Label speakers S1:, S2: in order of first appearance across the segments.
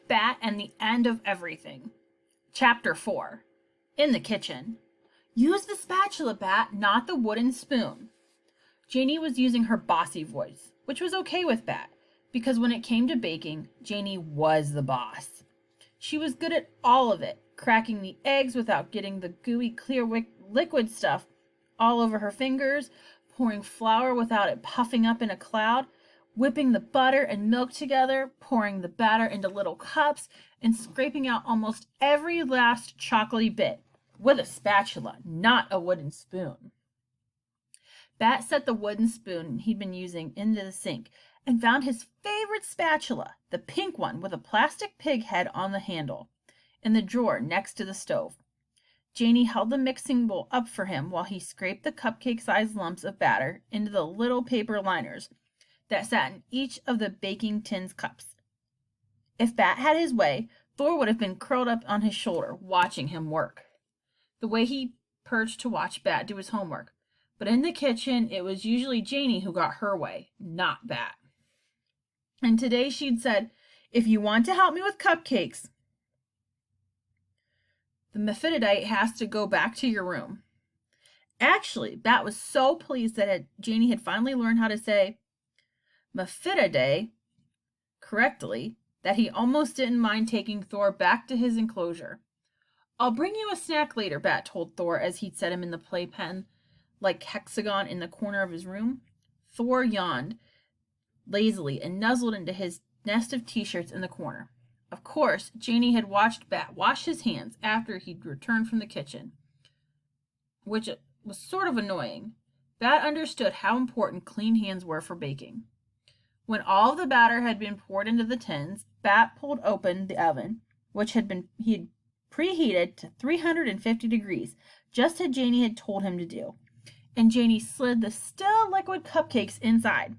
S1: Bat and the End of Everything. Chapter 4. In the Kitchen. Use the spatula, Bat, not the wooden spoon. Janie was using her bossy voice, which was okay with Bat, because when it came to baking, Janie was the boss. She was good at all of it, cracking the eggs without getting the gooey clear liquid stuff all over her fingers, pouring flour without it puffing up in a cloud, whipping the butter and milk together, pouring the batter into little cups, and scraping out almost every last chocolatey bit with a spatula, not a wooden spoon. Bat set the wooden spoon he'd been using into the sink and found his favorite spatula, the pink one with a plastic pig head on the handle, in the drawer next to the stove. Janie held the mixing bowl up for him while he scraped the cupcake-sized lumps of batter into the little paper liners that sat in each of the baking tin's cups. If Bat had his way, Thor would have been curled up on his shoulder, watching him work, the way he perched to watch Bat do his homework. But in the kitchen, it was usually Janie who got her way, not Bat. And today she'd said, "If you want to help me with cupcakes, the Mephitidite has to go back to your room." Actually, Bat was so pleased that Janie had finally learned how to say Mephitidae correctly that he almost didn't mind taking Thor back to his enclosure. "I'll bring you a snack later," Bat told Thor as he'd set him in the playpen like hexagon in the corner of his room. Thor yawned lazily and nuzzled into his nest of t-shirts in the corner. Of course, Janie had watched Bat wash his hands after he'd returned from the kitchen, which was sort of annoying. Bat understood how important clean hands were for baking. When all of the batter had been poured into the tins, Bat pulled open the oven, which he had preheated to 350 degrees, just as Janie had told him to do, and Janie slid the still liquid cupcakes inside.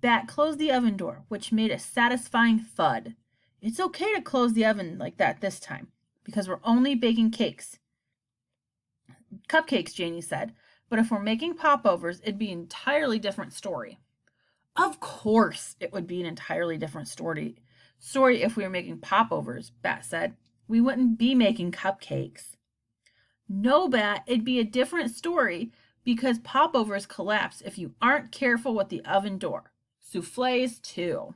S1: Bat closed the oven door, which made a satisfying thud. "It's okay to close the oven like that this time, because we're only baking cupcakes," Janie said. "But if we're making popovers, it'd be an entirely different story." "Of course it would be an entirely different story if we were making popovers," Bat said. "We wouldn't be making cupcakes." "No, Bat, it'd be a different story because popovers collapse if you aren't careful with the oven door. Soufflés, too."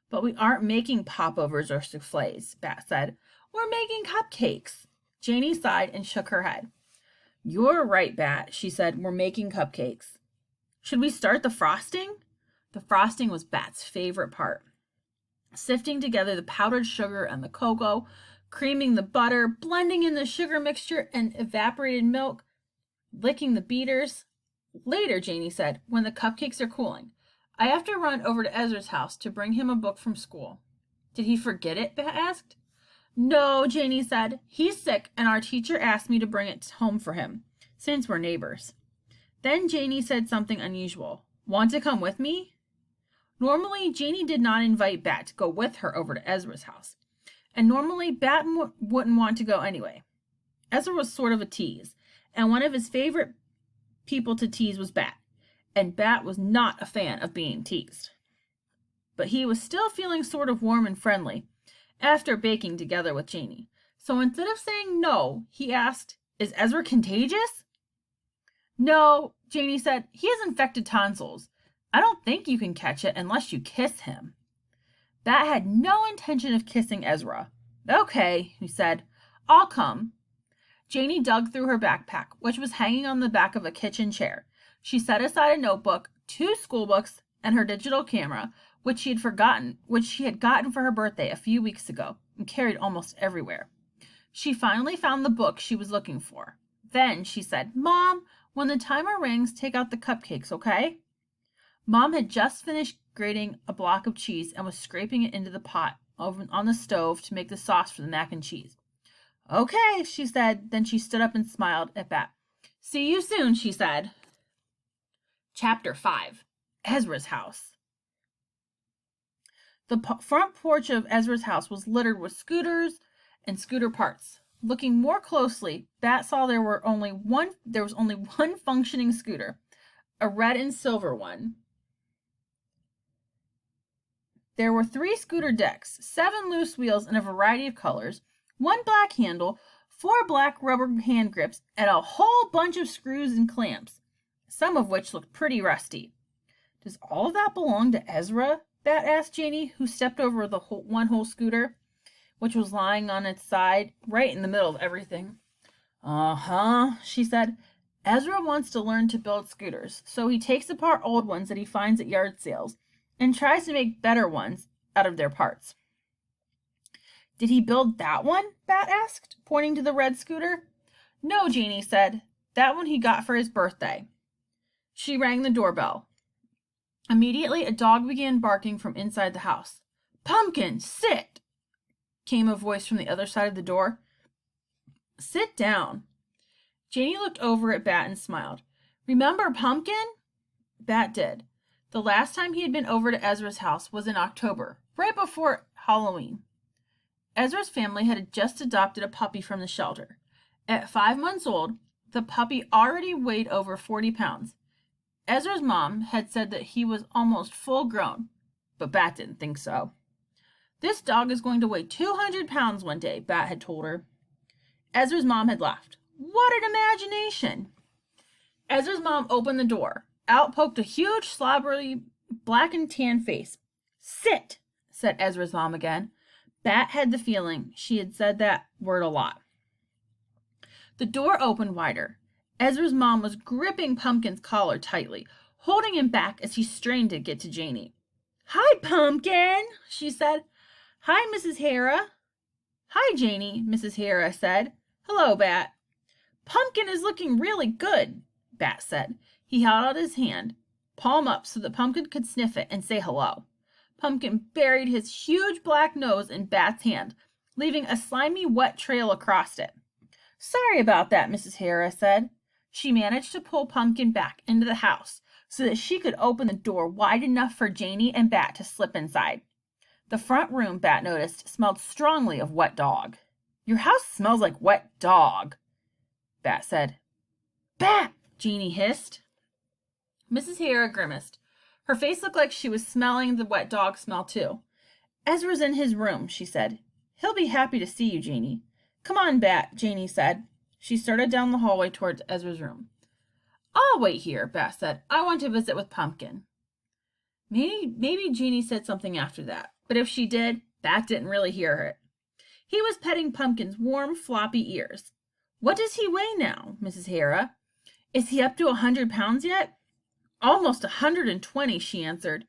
S1: "But we aren't making popovers or soufflés," Bat said. "We're making cupcakes." Janie sighed and shook her head. "You're right, Bat," she said. "We're making cupcakes." "Should we start the frosting?" The frosting was Bat's favorite part. Sifting together the powdered sugar and the cocoa, creaming the butter, blending in the sugar mixture and evaporated milk, licking the beaters. "Later," Janie said, "when the cupcakes are cooling. I have to run over to Ezra's house to bring him a book from school." "Did he forget it?" Bat asked. "No," Janie said. "He's sick, and our teacher asked me to bring it home for him, since we're neighbors." Then Janie said something unusual. "Want to come with me?" Normally, Janie did not invite Bat to go with her over to Ezra's house, and normally Bat wouldn't want to go anyway. Ezra was sort of a tease, and one of his favorite people to tease was Bat, and Bat was not a fan of being teased. But he was still feeling sort of warm and friendly after baking together with Janie. So instead of saying no, he asked, "Is Ezra contagious?" "No," Janie said. "He has infected tonsils. I don't think you can catch it unless you kiss him." Bat had no intention of kissing Ezra. "Okay," he said. "I'll come." Janie dug through her backpack, which was hanging on the back of a kitchen chair. She set aside a notebook, 2 school books, and her digital camera, which she had gotten for her birthday a few weeks ago and carried almost everywhere. She finally found the book she was looking for. Then she said, "Mom, when the timer rings, take out the cupcakes, okay?" Mom had just finished grating a block of cheese and was scraping it into the pot over on the stove to make the sauce for the mac and cheese. "Okay," she said. Then she stood up and smiled at Bat. "See you soon," she said. Chapter 5. Ezra's House. The front porch of Ezra's house was littered with scooters and scooter parts. Looking more closely, Bat saw there was only one functioning scooter, a red and silver one. There were 3 scooter decks, 7 loose wheels in a variety of colors, 1 black handle, 4 black rubber hand grips, and a whole bunch of screws and clamps, some of which looked pretty rusty. Does all of that belong to Ezra? Bat asked Janie, who stepped over the one whole scooter, which was lying on its side, right in the middle of everything. Uh-huh, she said. Ezra wants to learn to build scooters, so he takes apart old ones that he finds at yard sales and tries to make better ones out of their parts. Did he build that one? Bat asked, pointing to the red scooter. No, Janie said. That one he got for his birthday. She rang the doorbell. Immediately, a dog began barking from inside the house. Pumpkin, sit! Came a voice from the other side of the door. Sit down. Janie looked over at Bat and smiled. Remember Pumpkin? Bat did. The last time he had been over to Ezra's house was in October, right before Halloween. Ezra's family had just adopted a puppy from the shelter. At 5 months old, the puppy already weighed over 40 pounds. Ezra's mom had said that he was almost full grown, but Bat didn't think so. This dog is going to weigh 200 pounds one day, Bat had told her. Ezra's mom had laughed. What an imagination! Ezra's mom opened the door. Out poked a huge, slobbery, black and tan face. Sit, said Ezra's mom again. Bat had the feeling she had said that word a lot. The door opened wider. Ezra's mom was gripping Pumpkin's collar tightly, holding him back as he strained to get to Janie. Hi, Pumpkin, she said. Hi, Mrs. Hara. Hi, Janie, Mrs. Hara said. Hello, Bat. Pumpkin is looking really good, Bat said. He held out his hand, palm up so that Pumpkin could sniff it and say hello. Pumpkin buried his huge black nose in Bat's hand, leaving a slimy, wet trail across it. Sorry about that, Mrs. Hara said. She managed to pull Pumpkin back into the house so that she could open the door wide enough for Janie and Bat to slip inside. The front room, Bat noticed, smelled strongly of wet dog. Your house smells like wet dog, Bat said. Bat, Janie hissed. Mrs. Hara grimaced. Her face looked like she was smelling the wet dog smell too. Ezra's in his room, she said. He'll be happy to see you, Janie. Come on, Bat, Janie said. She started down the hallway towards Ezra's room. I'll wait here, Bat said. I want to visit with Pumpkin. Maybe Janie said something after that, but if she did, Bat didn't really hear it. He was petting Pumpkin's warm, floppy ears. What does he weigh now, Mrs. Hara? Is he up to 100 pounds yet? Almost 120, she answered.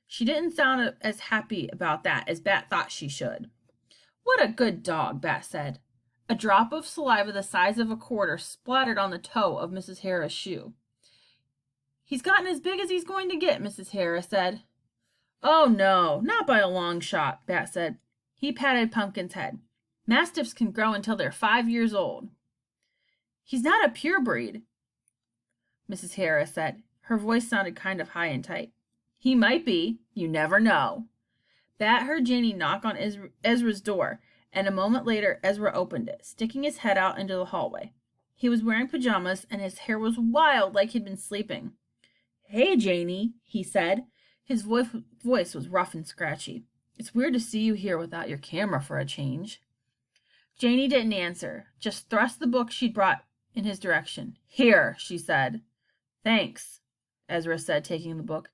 S1: She didn't sound as happy about that as Bat thought she should. What a good dog, Bat said. A drop of saliva the size of a quarter splattered on the toe of Mrs. Hara's shoe. He's gotten as big as he's going to get, Mrs. Hara said. Oh, no, not by a long shot, Bat said. He patted Pumpkin's head. Mastiffs can grow until they're 5 years old. He's not a pure breed, Mrs. Hara said. Her voice sounded kind of high and tight. He might be. You never know. Bat heard Janie knock on Ezra's door, and a moment later Ezra opened it, sticking his head out into the hallway. He was wearing pajamas, and his hair was wild like he'd been sleeping. Hey, Janie, he said. His voice was rough and scratchy. It's weird to see you here without your camera for a change. Janie didn't answer, just thrust the book she'd brought in his direction. Here, she said. Thanks, Ezra said, taking the book.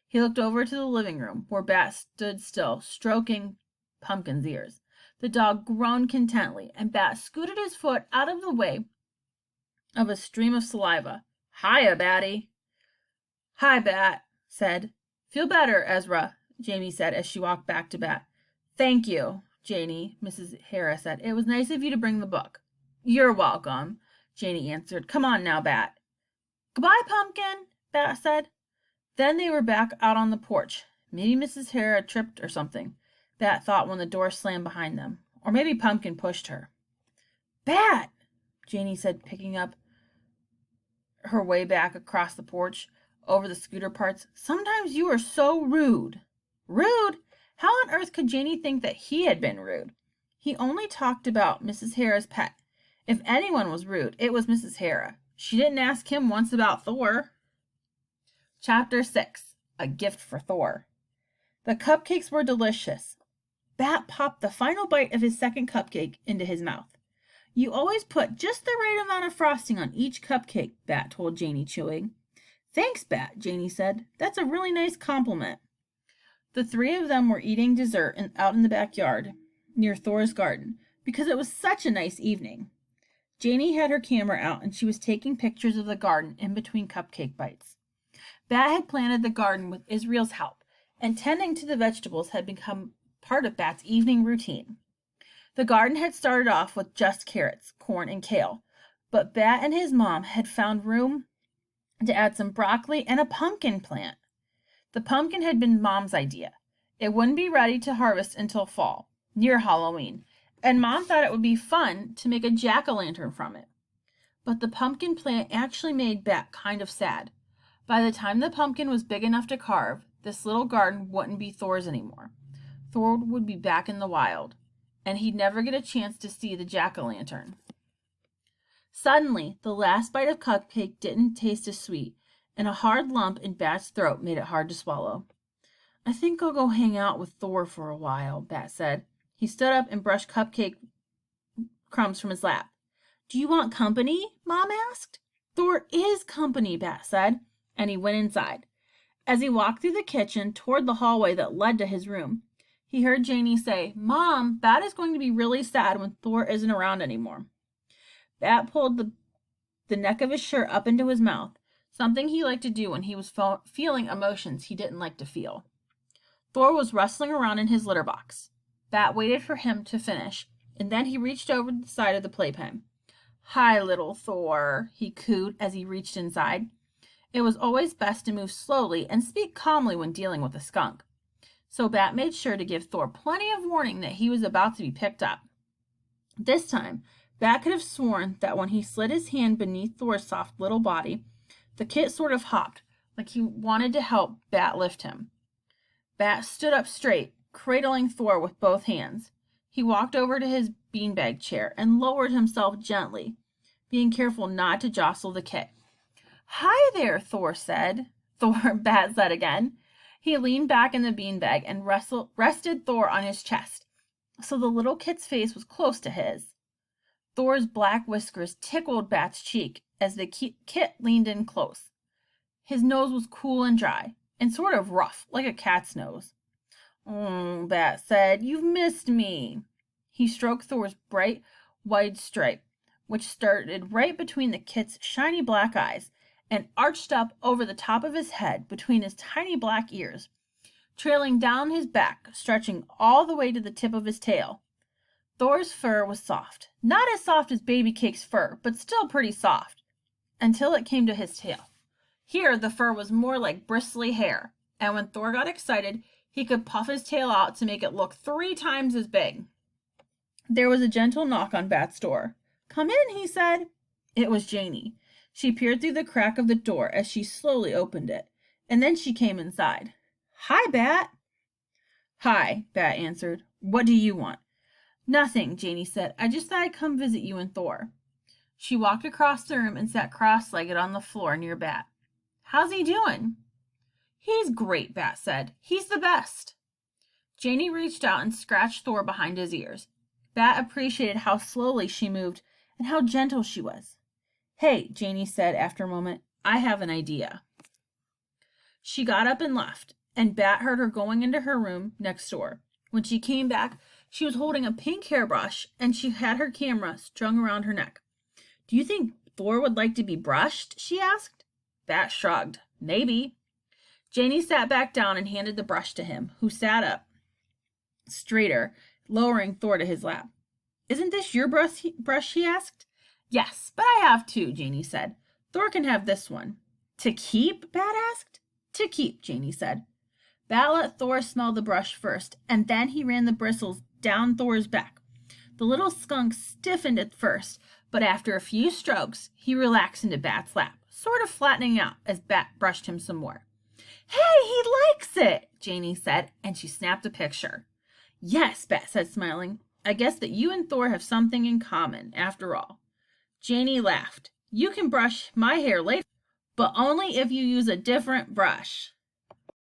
S1: He looked over to the living room, where Bat stood still, stroking Pumpkin's ears. The dog groaned contentedly, and Bat scooted his foot out of the way of a stream of saliva. Hiya, Batty. Hi, Bat said. Feel better, Ezra, Janie said as she walked back to Bat. Thank you, Janie, Mrs. Hara said. It was nice of you to bring the book. You're welcome, Janie answered. Come on now, Bat. Goodbye, Pumpkin, Bat said. Then they were back out on the porch. Maybe Mrs. Hara tripped or something, Bat thought when the door slammed behind them. Or maybe Pumpkin pushed her. Bat, Janie said, picking up her way back across the porch over the scooter parts. Sometimes you are so rude. Rude? How on earth could Janie think that he had been rude? He only talked about Mrs. Hara's pet. If anyone was rude, it was Mrs. Hara. She didn't ask him once about Thor. Chapter 6. A Gift for Thor. The cupcakes were delicious. Bat popped the final bite of his second cupcake into his mouth. You always put just the right amount of frosting on each cupcake, Bat told Janie, chewing. Thanks, Bat, Janie said. That's a really nice compliment. The three of them were eating dessert out in the backyard near Thor's garden because it was such a nice evening. Janie had her camera out and she was taking pictures of the garden in between cupcake bites. Bat had planted the garden with Israel's help, and tending to the vegetables had become part of Bat's evening routine. The garden had started off with just carrots, corn, and kale, but Bat and his mom had found room to add some broccoli and a pumpkin plant. The pumpkin had been Mom's idea. It wouldn't be ready to harvest until fall, near Halloween, and Mom thought it would be fun to make a jack-o'-lantern from it. But the pumpkin plant actually made Bat kind of sad. By the time the pumpkin was big enough to carve, this little garden wouldn't be Thor's anymore. Thor would be back in the wild, and he'd never get a chance to see the jack-o'-lantern. Suddenly, the last bite of cupcake didn't taste as sweet, and a hard lump in Bat's throat made it hard to swallow. I think I'll go hang out with Thor for a while, Bat said. He stood up and brushed cupcake crumbs from his lap. Do you want company? Mom asked. Thor is company, Bat said, and he went inside. As he walked through the kitchen toward the hallway that led to his room, he heard Janie say, Mom, Bat is going to be really sad when Thor isn't around anymore. Bat pulled the neck of his shirt up into his mouth, something he liked to do when he was feeling emotions he didn't like to feel. Thor was rustling around in his litter box. Bat waited for him to finish, and then he reached over the side of the playpen. Hi, little Thor, he cooed as he reached inside. It was always best to move slowly and speak calmly when dealing with a skunk. So Bat made sure to give Thor plenty of warning that he was about to be picked up. This time, Bat could have sworn that when he slid his hand beneath Thor's soft little body, the kit sort of hopped, like he wanted to help Bat lift him. Bat stood up straight, cradling Thor with both hands. He walked over to his beanbag chair and lowered himself gently, being careful not to jostle the kit. Hi there, Thor said. Bat said again. He leaned back in the beanbag and rested Thor on his chest, so the little kit's face was close to his. Thor's black whiskers tickled Bat's cheek as the kit leaned in close. His nose was cool and dry, and sort of rough, like a cat's nose. Bat said, you've missed me. He stroked Thor's bright, white stripe, which started right between the kit's shiny black eyes and arched up over the top of his head between his tiny black ears, trailing down his back, stretching all the way to the tip of his tail. Thor's fur was soft, not as soft as Baby Cake's fur, but still pretty soft, until it came to his tail. Here, the fur was more like bristly hair, and when Thor got excited, he could puff his tail out to make it look 3 times as big. There was a gentle knock on Bat's door. Come in, he said. It was Janie. She peered through the crack of the door as she slowly opened it, and then she came inside. Hi, Bat. Hi, Bat answered. What do you want? Nothing, Janie said. I just thought I'd come visit you and Thor. She walked across the room and sat cross-legged on the floor near Bat. How's he doing? He's great, Bat said. He's the best. Janie reached out and scratched Thor behind his ears. Bat appreciated how slowly she moved and how gentle she was. Hey, Janie said after a moment, I have an idea. She got up and left, and Bat heard her going into her room next door. When she came back, she was holding a pink hairbrush, and she had her camera strung around her neck. Do you think Thor would like to be brushed? She asked. Bat shrugged. Maybe. Janie sat back down and handed the brush to him, who sat up straighter, lowering Thor to his lap. Isn't this your brush? He asked. Yes, but I have 2, Janie said. Thor can have this one. To keep? Bat asked. To keep, Janie said. Bat let Thor smell the brush first, and then he ran the bristles down Thor's back. The little skunk stiffened at first, but after a few strokes, he relaxed into Bat's lap, sort of flattening out as Bat brushed him some more. Hey, he likes it, Janie said, and she snapped a picture. Yes, Bat said, smiling. I guess that you and Thor have something in common, after all. Janie laughed. You can brush my hair later, but only if you use a different brush.